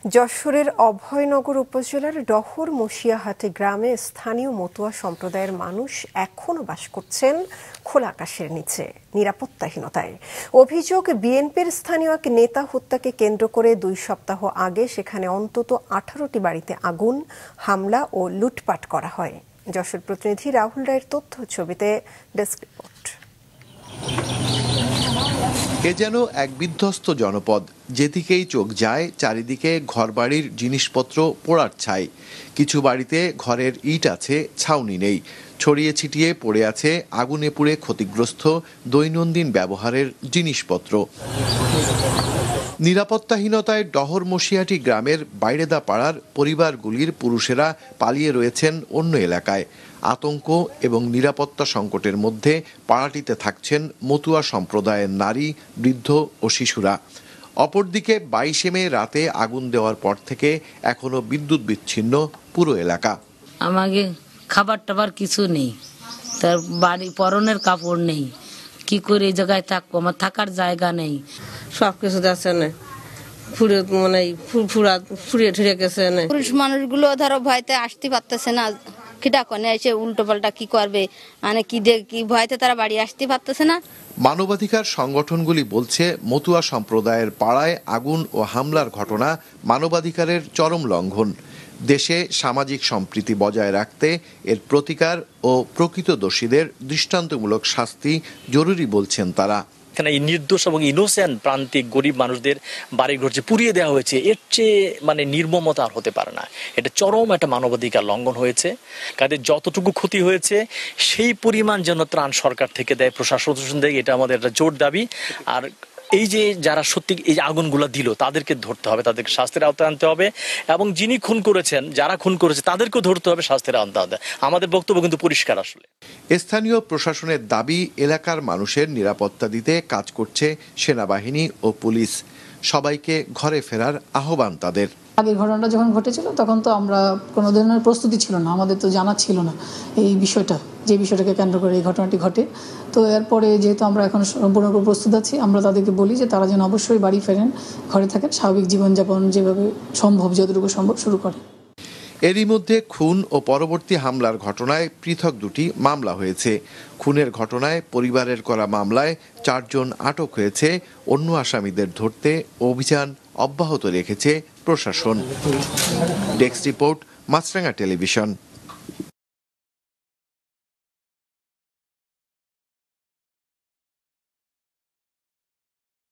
যশোরের অভয়নগর উপজেলার ডহর মসিয়াহাটি গ্রামে স্থানীয় মতুয়া সম্প্রদায়ের মানুষ এখনো বাস করছেন খোলা আকাশের নিচে নিরাপত্তাহীনতায়। অভিযোগ, বিএনপির স্থানীয় এক নেতা হত্যাকে কেন্দ্র করে 2 সপ্তাহ আগে সেখানে অন্তত 18টি বাড়িতে আগুন, হামলা ও লুটপাট করা হয়। যশোর প্রতিনিধি রাহুল রায়ের তথ্য ছবিতে ডেস্ক রিপোর্ট। এ যেন এক বিধ্বস্ত জনপদ, যেদিকেই চোখ যায় চারিদিকে ঘরবাড়ির জিনিসপত্র পোড়ার ছাই। কিছু বাড়িতে ঘরের ইট আছে, ছাউনি নেই। ছড়িয়ে ছিটিয়ে পড়ে আছে আগুনে পুড়ে ক্ষতিগ্রস্ত দৈনন্দিন ব্যবহারের জিনিসপত্র। নিরাপত্তাহীনতায় ডহর মসিয়াহাটি গ্রামের বাইরেদা পাড়ার পরিবারগুলির পুরুষেরা পালিয়ে রয়েছেন অন্য এলাকায়। আতঙ্ক এবং নিরাপত্তা সংকটের মধ্যে পাড়াটিতে থাকছেন মতুয়া সম্প্রদায়ের নারী, বৃদ্ধ ও শিশুরা। অপরদিকে 22 মে রাতে আগুন দেওয়ার পর থেকে এখনো বিদ্যুৎ বিচ্ছিন্ন পুরো এলাকা। আমাকে খাবার টাবার কিছু নেই, তার বাড়ি পরনের কাপড় নেই, কি করে এই জায়গায় থাকবো? আমার থাকার জায়গা নেই। সবকিছু যাচ্ছে না, ফুরিয়ে ঠুরে গেছে না। পুরুষ মানুষগুলো ধরো ভয়তে আসতে পারতেছে না, কিটা কোনে এসে উল্টো পাল্টা কি করবে, মানে কি ভয়তে তারা বাড়ি আসতে পারতেছে না। মানবাধিকার সংগঠনগুলি বলছে, মতুয়া সম্প্রদায়ের পাড়ায় আগুন ও হামলার ঘটনা মানবাধিকারের চরম লঙ্ঘন। দেশে সামাজিক সম্প্রীতি বজায় রাখতে এর প্রতিকার ও প্রকৃত দোষীদের দৃষ্টান্তমূলক শাস্তি জরুরি বলছেন তারা। এখানে এই নির্দোষ এবং ইনোসেন্ট প্রান্তিক গরিব মানুষদের বাড়িঘর যে পুড়িয়ে দেওয়া হয়েছে, এর চেয়ে নির্মমতা আর হতে পারে না। এটা চরম একটা মানবাধিকার লঙ্ঘন হয়েছে। কাদের যতটুকু ক্ষতি হয়েছে সেই পরিমাণ যেন ত্রাণ সরকার থেকে দেয়, প্রশাসন দেয়, এটা আমাদের একটা জোর দাবি। আর এই যে যারা সত্যি এই যে আগুনগুলো দিল তাদেরকে ধরতে হবে, তাদেরকে শাস্তির আওতায় আনতে হবে, এবং যিনি খুন করেছেন, যারা খুন করেছে তাদেরকেও ধরতে হবে, শাস্তির আওতায় আনতে হবে। আমাদের বক্তব্য কিন্তু পরিষ্কার। আসলে স্থানীয় প্রশাসনের দাবি, এলাকার মানুষের নিরাপত্তা দিতে কাজ করছে সেনাবাহিনী ও পুলিশ। সবাইকে ঘরে ফেরার আহ্বান তাদের। আগের ঘটনাটা যখন ঘটেছিল তখন তো আমরা কোনো ধরনের প্রস্তুতি ছিল না, আমাদের তো জানা ছিল না এই বিষয়টা, যে বিষয়টাকে কেন্দ্র করে এই ঘটনাটি ঘটে। তো এরপরে যেহেতু আমরা এখন সম্পূর্ণ প্রস্তুত আছি, আমরা তাদেরকে বলি যে তারা যেন অবশ্যই বাড়ি ফেরেন, ঘরে থাকেন, স্বাভাবিক জীবনযাপন যেভাবে সম্ভব, যতটুকু সম্ভব শুরু করে। এরই মধ্যে খুন ও পরবর্তী হামলার ঘটনায় পৃথক 2টি মামলা হয়েছে। খুনের ঘটনায় পরিবারের করা মামলায় 4 জন আটক হয়েছে। অন্য আসামিদের ধরতে অভিযান অব্যাহত রেখেছে প্রশাসন। ডেস্ক রিপোর্ট, মাছরাঙা টেলিভিশন।